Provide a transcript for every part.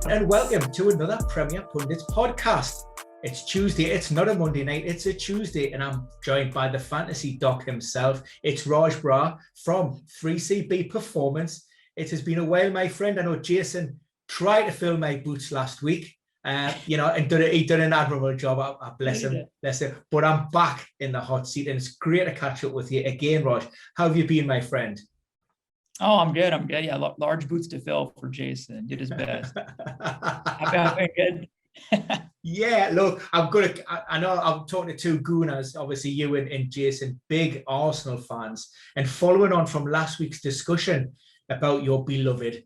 And welcome to another Premier Pundits podcast. It's Tuesday. It's not a Monday night. It's a Tuesday, and I'm joined by the fantasy doc himself. It's Rajpal Brar from 3CB Performance. It has been a while, my friend. I know Jason tried to fill my boots last week, and he done an admirable job. I bless him. But I'm back in the hot seat, and it's great to catch up with you again, Raj. How have you been, my friend? Oh, I'm good. Yeah, large boots to fill for Jason. Did his best. I've been good. Yeah, look, I know I'm talking to two Gooners, obviously you and Jason, big Arsenal fans. And following on from last week's discussion about your beloved,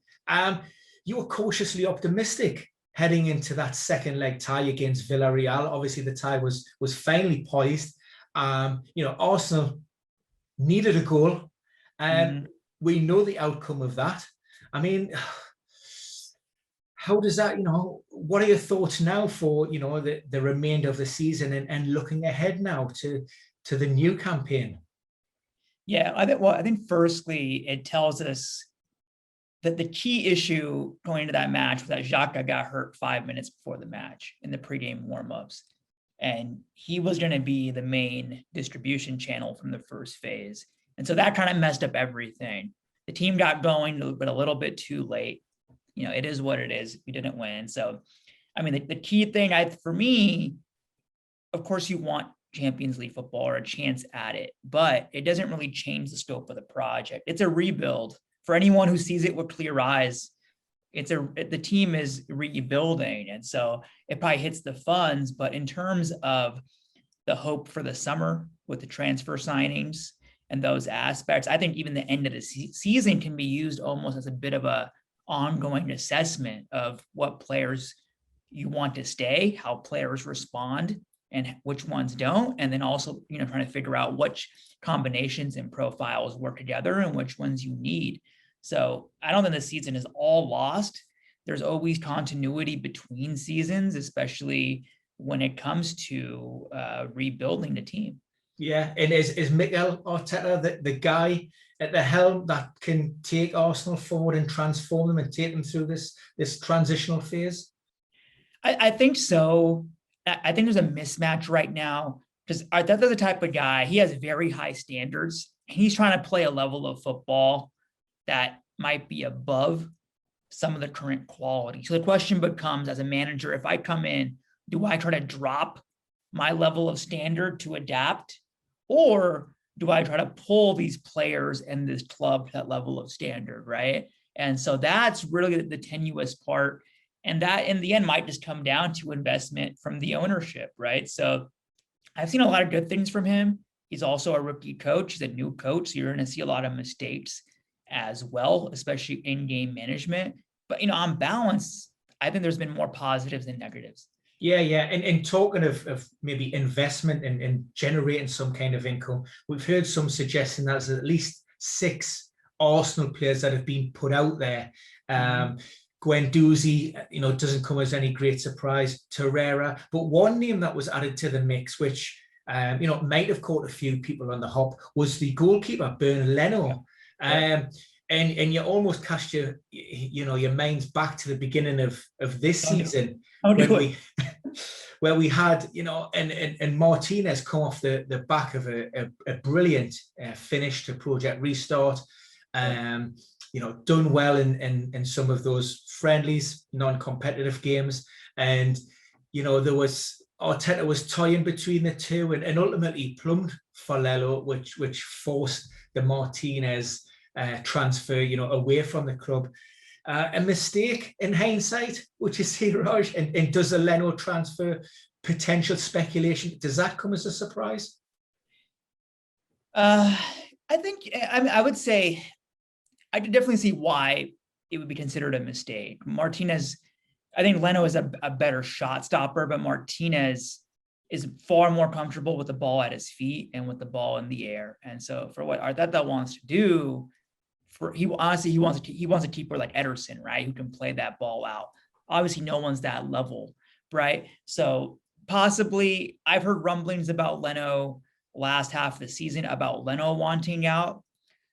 you were cautiously optimistic heading into that second leg tie against Villarreal. Obviously, the tie was finally poised. Arsenal needed a goal. We know the outcome of that. I mean, how does that, what are your thoughts now for, the remainder of the season and looking ahead now to the new campaign? Yeah, I think firstly, it tells us that the key issue going into that match was that Xhaka got hurt 5 minutes before the match in the pregame warmups. And he was going to be the main distribution channel from the first phase. And so that kind of messed up everything. The team got going, but a little bit too late. It is what it is. We didn't win. So, I mean, the key thing for me, of course, you want Champions League football or a chance at it, but it doesn't really change the scope of the project. It's a rebuild. For anyone who sees it with clear eyes, the team is rebuilding. And so it probably hits the funds, but in terms of the hope for the summer with the transfer signings, and those aspects, I think even the end of the season can be used almost as a bit of a ongoing assessment of what players you want to stay, how players respond, and which ones don't. And then also, trying to figure out which combinations and profiles work together and which ones you need. So I don't think the season is all lost. There's always continuity between seasons, especially when it comes to rebuilding the team. Yeah, and is Mikel Arteta the guy at the helm that can take Arsenal forward and transform them and take them through this transitional phase? I think so. I think there's a mismatch right now because Arteta's the type of guy, he has very high standards. And he's trying to play a level of football that might be above some of the current quality. So the question becomes, as a manager, if I come in, do I try to drop my level of standard to adapt? Or do I try to pull these players and this club to that level of standard, right? And so that's really the tenuous part. And that in the end might just come down to investment from the ownership, right? So I've seen a lot of good things from him. He's also a rookie coach. He's a new coach. So you're going to see a lot of mistakes as well, especially in-game management. But, on balance, I think there's been more positives than negatives. Yeah. And talking of maybe investment and generating some kind of income, we've heard some suggesting that there's at least 6 Arsenal players that have been put out there. Guendouzi, doesn't come as any great surprise. Torreira, but one name that was added to the mix, which might have caught a few people on the hop, was the goalkeeper Bernd Leno. And you almost cast your minds back to the beginning of this season where we had, and Martinez come off the back of a brilliant finish to Project Restart. Done well in some of those friendlies, non-competitive games. And, Arteta was toying between the two and ultimately plumbed for Leno, which forced the Martinez transfer, away from the club. A mistake in hindsight, would you say, Raj? And does the Leno transfer potential speculation, does that come as a surprise? I would say I could definitely see why it would be considered a mistake. Martinez, I think Leno is a better shot stopper, but Martinez is far more comfortable with the ball at his feet and with the ball in the air. And so for what Arteta wants to do, he wants a keeper like Ederson, right, who can play that ball out. Obviously, no one's that level, right? So possibly, I've heard rumblings about Leno last half of the season about Leno wanting out.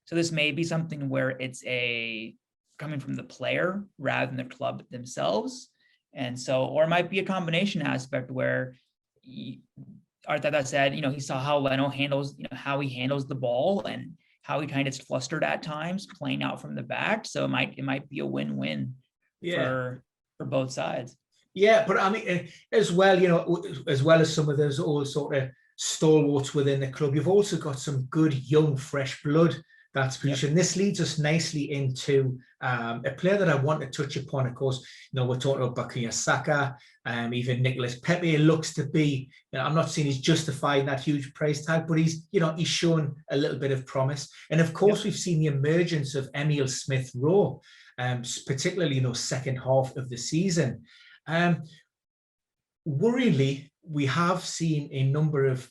So this may be something where it's coming from the player rather than the club themselves. And so, or it might be a combination aspect where Arteta said, he saw how Leno handles, how he handles the ball and how he kind of gets flustered at times playing out from the back. So it might be a win-win for both sides. Yeah, but I mean, as well, as well as some of those old sort of stalwarts within the club, you've also got some good, young, fresh blood that's produced. And this leads us nicely into a player that I want to touch upon. Of course, we're talking about Bukayo Saka, even Nicolas Pepe looks to be, I'm not saying he's justifying that huge price tag, but he's shown a little bit of promise. And of course, we've seen the emergence of Emile Smith-Rowe, particularly, second half of the season. Worryingly, we have seen a number of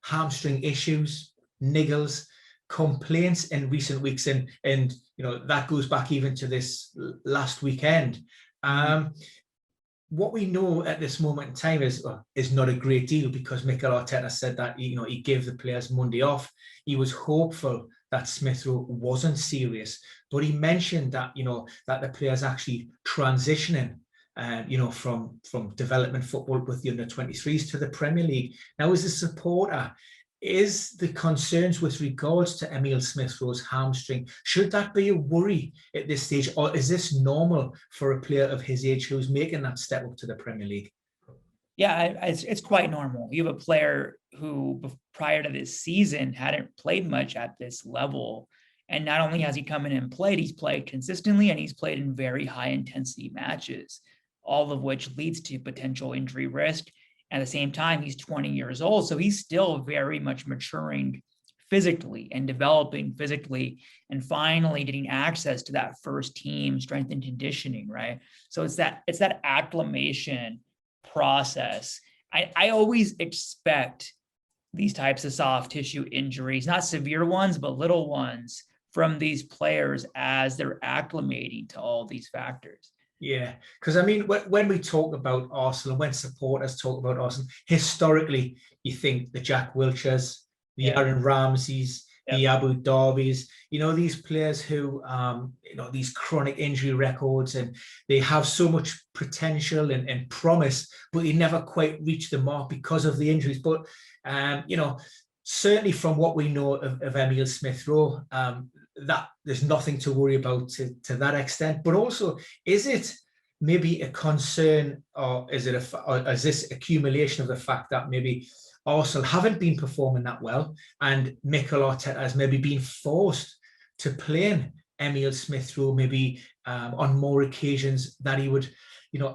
hamstring issues, niggles, complaints in recent weeks, and that goes back even to this last weekend. What we know at this moment in time is not a great deal, because Mikel Arteta said that he gave the players Monday off. He was hopeful that Smith-Rowe wasn't serious, but he mentioned that that the players actually transitioning from development football with the under-23s to the Premier League. Now, as a supporter, is the concerns with regards to Emile Smith-Rowe's hamstring, should that be a worry at this stage, or is this normal for a player of his age who's making that step up to the Premier League? Yeah, it's quite normal. You have a player who prior to this season hadn't played much at this level. And not only has he come in and played, he's played consistently and he's played in very high intensity matches, all of which leads to potential injury risk. At the same time, he's 20 years old, so he's still very much maturing physically and developing physically and finally getting access to that first team strength and conditioning, right? So it's that acclimation process. I always expect these types of soft tissue injuries, not severe ones, but little ones from these players as they're acclimating to all these factors. Yeah, because I mean, when we talk about Arsenal, when supporters talk about Arsenal, historically, you think the Jack Wilshers, the Aaron Ramseys, the Abu Dhabis, these players who, these chronic injury records, and they have so much potential and promise, but they never quite reach the mark because of the injuries. But, certainly from what we know of Emile Smith-Rowe, that there's nothing to worry about to that extent. But also, is it maybe a concern, or is this accumulation of the fact that maybe Arsenal haven't been performing that well, and Mikel Arteta has maybe been forced to play Emile Smith-Rowe maybe on more occasions that he would,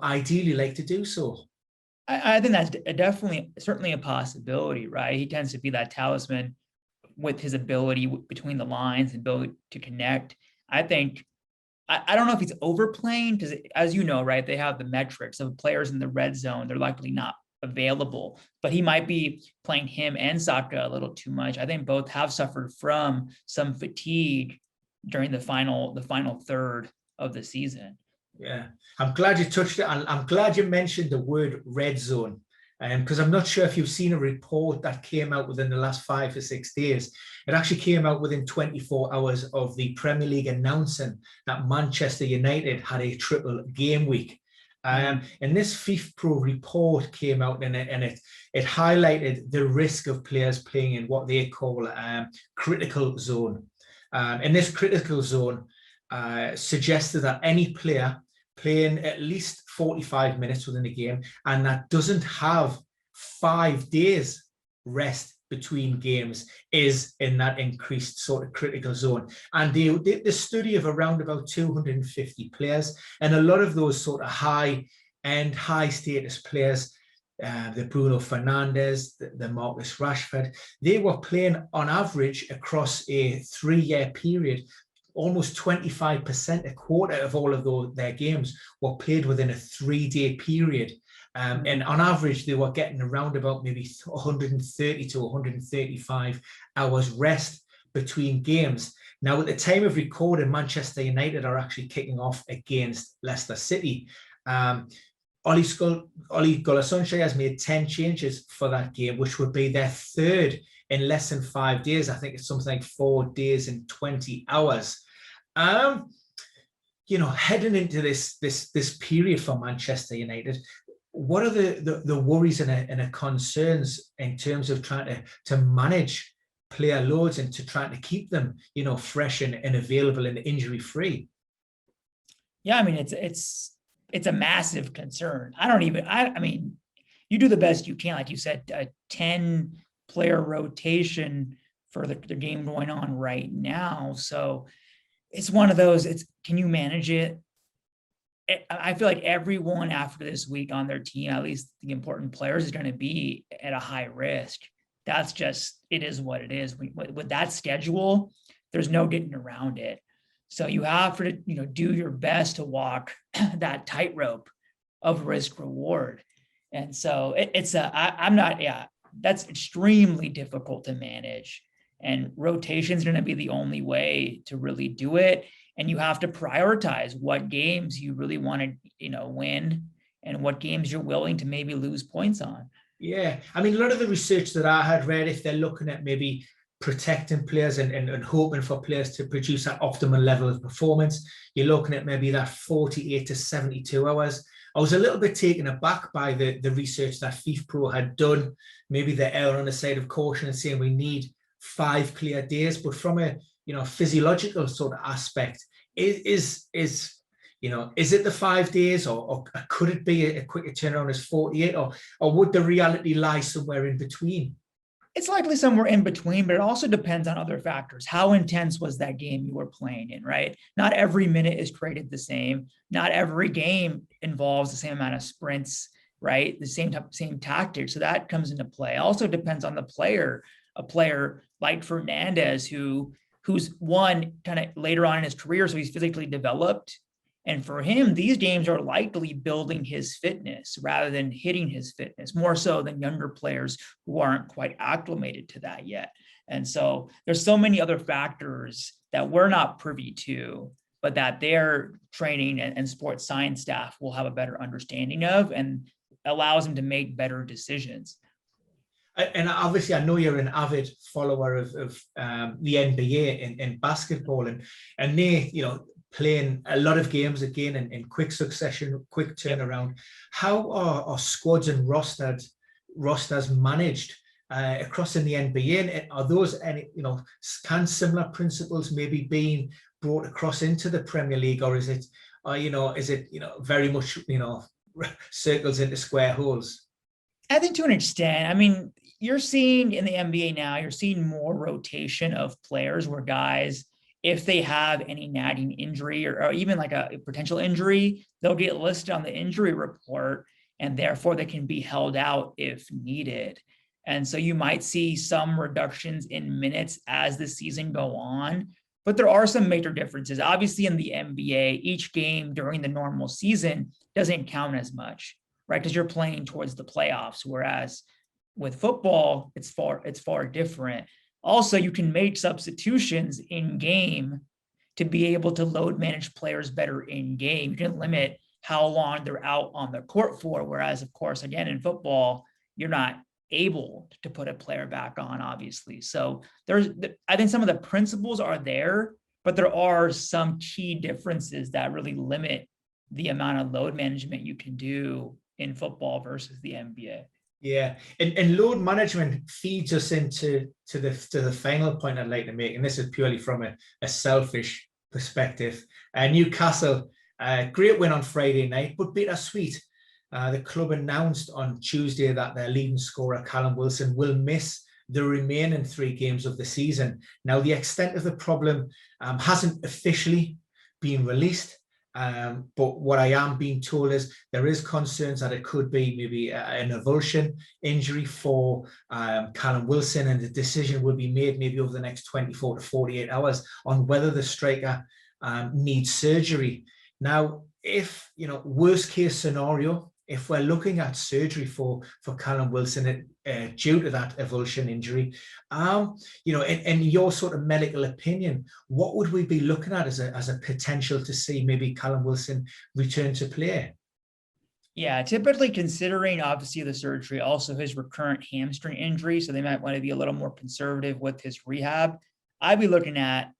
ideally like to do so? I think that's certainly a possibility, right? He tends to be that talisman with his ability between the lines and ability to connect. I think, I don't know if he's overplaying, because as you know, right, they have the metrics of players in the red zone. They're likely not available, but he might be playing him and Saka a little too much. I think both have suffered from some fatigue during the final third of the season. Yeah, I'm glad you touched it. I'm glad you mentioned the word red zone, because I'm not sure if you've seen a report that came out within the last 5 or 6 days. It actually came out within 24 hours of the Premier League announcing that Manchester United had a triple game week. And this FIFPro report came out, and it highlighted the risk of players playing in what they call critical zone. And this critical zone suggested that any player playing at least 45 minutes within a game, and that doesn't have 5 days rest between games, is in that increased sort of critical zone. And they did the study of around about 250 players, and a lot of those sort of high-end, high-status players, the Bruno Fernandes, the Marcus Rashford, they were playing on average across a 3-year period. Almost 25%, a quarter of all of their games were played within a 3-day period. And on average, they were getting around about maybe 130 to 135 hours rest between games. Now, at the time of recording, Manchester United are actually kicking off against Leicester City. Ole Gunnar Solskjaer has made 10 changes for that game, which would be their third in less than 5 days. I think it's something like 4 days and 20 hours. Heading into this period for Manchester United, what are the worries and the concerns in terms of trying to manage player loads and to trying to keep them, fresh and available and injury free? Yeah, I mean, it's a massive concern. I mean, you do the best you can, like you said, a 10-player rotation for the game going on right now. So it's one of those, can you manage it? I feel like everyone after this week on their team, at least the important players, is going to be at a high risk. That's just, it is what it is. With that schedule, there's no getting around it. So you have to, do your best to walk that tightrope of risk reward. And so that's extremely difficult to manage. And rotation is going to be the only way to really do it. And you have to prioritize what games you really want to, win and what games you're willing to maybe lose points on. Yeah. I mean, a lot of the research that I had read, if they're looking at maybe protecting players and hoping for players to produce that optimal level of performance, you're looking at maybe that 48 to 72 hours. I was a little bit taken aback by the research that FIFPro had done. Maybe they're erring on the side of caution and saying we need 5 clear days, but from a physiological sort of aspect, is it the 5 days, or could it be a quicker turnaround as 48, or would the reality lie somewhere in between? It's likely somewhere in between, but it also depends on other factors. How intense was that game you were playing in, right? Not every minute is created the same. Not every game involves the same amount of sprints, right? The same tactics. So that comes into play. It also depends on the player. A player like Fernandez, who's one kind of later on in his career, so he's physically developed. And for him, these games are likely building his fitness rather than hitting his fitness, more so than younger players who aren't quite acclimated to that yet. And so there's so many other factors that we're not privy to, but that their training and sports science staff will have a better understanding of, and allows them to make better decisions. And obviously, I know you're an avid follower of the NBA in basketball, and they, playing a lot of games again in quick succession, quick turnaround. How are squads and rosters managed across in the NBA? And are those can similar principles maybe being brought across into the Premier League, or is it very much circles into square holes? I think to an extent. I mean, you're seeing in the NBA now, you're seeing more rotation of players where guys, if they have any nagging injury or even like a potential injury, they'll get listed on the injury report, and therefore they can be held out if needed. And so you might see some reductions in minutes as the season go on, but there are some major differences. Obviously in the NBA, each game during the normal season doesn't count as much, right? Because you're playing towards the playoffs, whereas with football, it's far different. Also, you can make substitutions in game to be able to load manage players better in game. You can limit how long they're out on the court for, whereas, of course, again, in football, you're not able to put a player back on, obviously. So I think some of the principles are there, but there are some key differences that really limit the amount of load management you can do in football versus the NBA. Yeah, and load management feeds us into the final point I'd like to make, and this is purely from a selfish perspective. Newcastle, great win on Friday night, but bittersweet. The club announced on Tuesday that their leading scorer, Callum Wilson, will miss the remaining 3 games of the season. Now, the extent of the problem hasn't officially been released. But what I am being told is there is concerns that it could be maybe an avulsion injury for Callum Wilson, and the decision will be made maybe over the next 24 to 48 hours on whether the striker needs surgery. Now, if, worst case scenario, if we're looking at surgery for Callum Wilson due to that avulsion injury, in your sort of medical opinion, what would we be looking at as a potential to see maybe Callum Wilson return to play? Yeah, typically considering obviously the surgery, also his recurrent hamstring injury, so they might want to be a little more conservative with his rehab. I'd be looking at,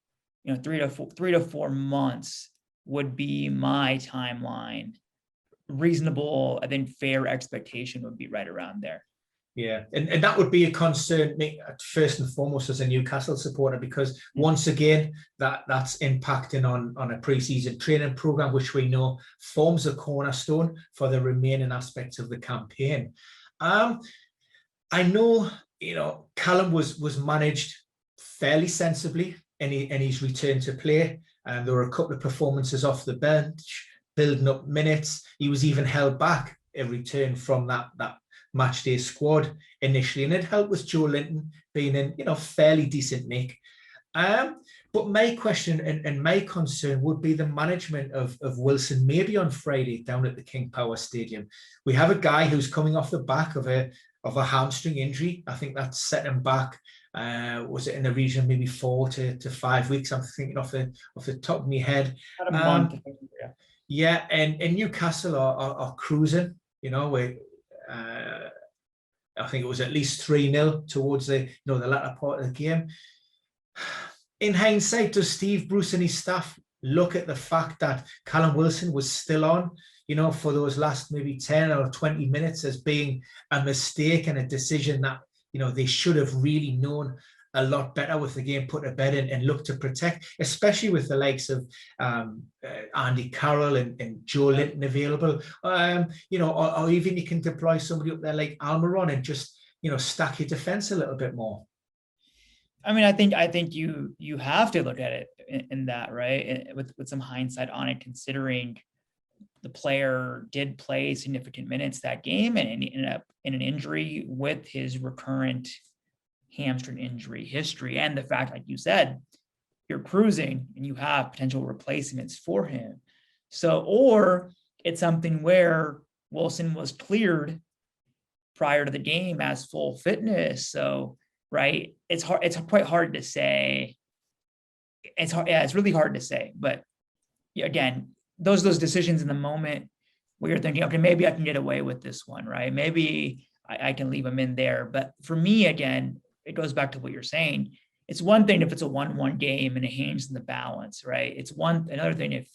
3 to 4 months would be my timeline. Reasonable, I think fair expectation would be right around there. Yeah, and that would be a concern, me, first and foremost, as a Newcastle supporter, because once again, that's impacting on a pre-season training program, which we know forms a cornerstone for the remaining aspects of the campaign. I know, Callum was managed fairly sensibly in his return to play, and there were a couple of performances off the bench, building up minutes. He was even held back in return from that match day squad initially, and it helped with Joe Linton being in fairly decent nick. But my question and my concern would be the management of Wilson, maybe on Friday down at the King Power Stadium. We have a guy who's coming off the back of a hamstring injury. I think that's set him back. Was it in the region of maybe 4 to 5 weeks? I'm thinking off the top of my head. About a month. Yeah, and Newcastle are cruising. I think it was at least 3-0 towards the latter part of the game. In hindsight, does Steve Bruce and his staff look at the fact that Callum Wilson was still on, for those last maybe 10 or 20 minutes as being a mistake and a decision that, they should have really known a lot better with the game put to bed and look to protect, especially with the likes of Andy Carroll and Joe Linton available, or even you can deploy somebody up there like Almiron and just, stack your defense a little bit more. I mean, I think you have to look at it in that, right? With some hindsight on it, considering the player did play significant minutes that game and ended up in an injury with his recurrent hamstring injury history, and the fact, like you said, you're cruising and you have potential replacements for him. So, or it's something where Wilson was cleared prior to the game as full fitness. So, right, it's hard. It's quite hard to say. It's hard. Yeah, it's really hard to say. But again, those decisions in the moment where you're thinking, okay, maybe I can get away with this one, right? Maybe I can leave him in there. But for me, again, it goes back to what you're saying. It's one thing if it's a 1-1 game and it hangs in the balance, right? It's another thing if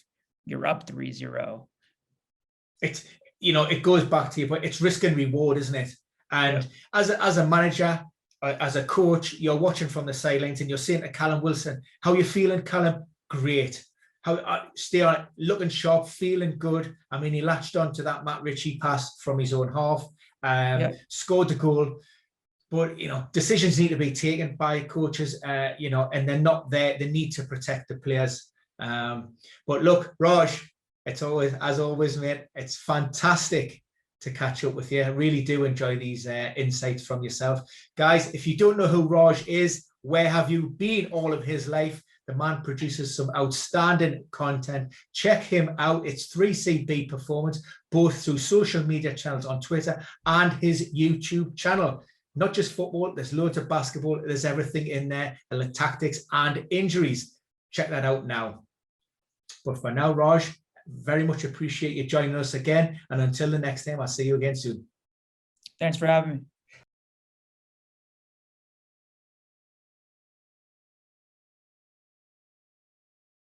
you're up 3-0. It's, it goes back to you, but it's risk and reward, isn't it? And as a manager, as a coach, you're watching from the sidelines and you're saying to Callum Wilson, how you feeling, Callum? Great. How stay on, looking sharp, feeling good. I mean, he latched on to that Matt Ritchie pass from his own half, scored the goal. But, decisions need to be taken by coaches, and they're not there. They need to protect the players. But look, Raj, it's always, as always, mate, it's fantastic to catch up with you. I really do enjoy these insights from yourself. Guys, if you don't know who Raj is, where have you been all of his life? The man produces some outstanding content. Check him out. It's 3CB Performance, both through social media channels on Twitter and his YouTube channel. Not just football, there's loads of basketball. There's everything in there, and tactics and injuries. Check that out now. But for now, Raj, very much appreciate you joining us again. And until the next time, I'll see you again soon. Thanks for having me.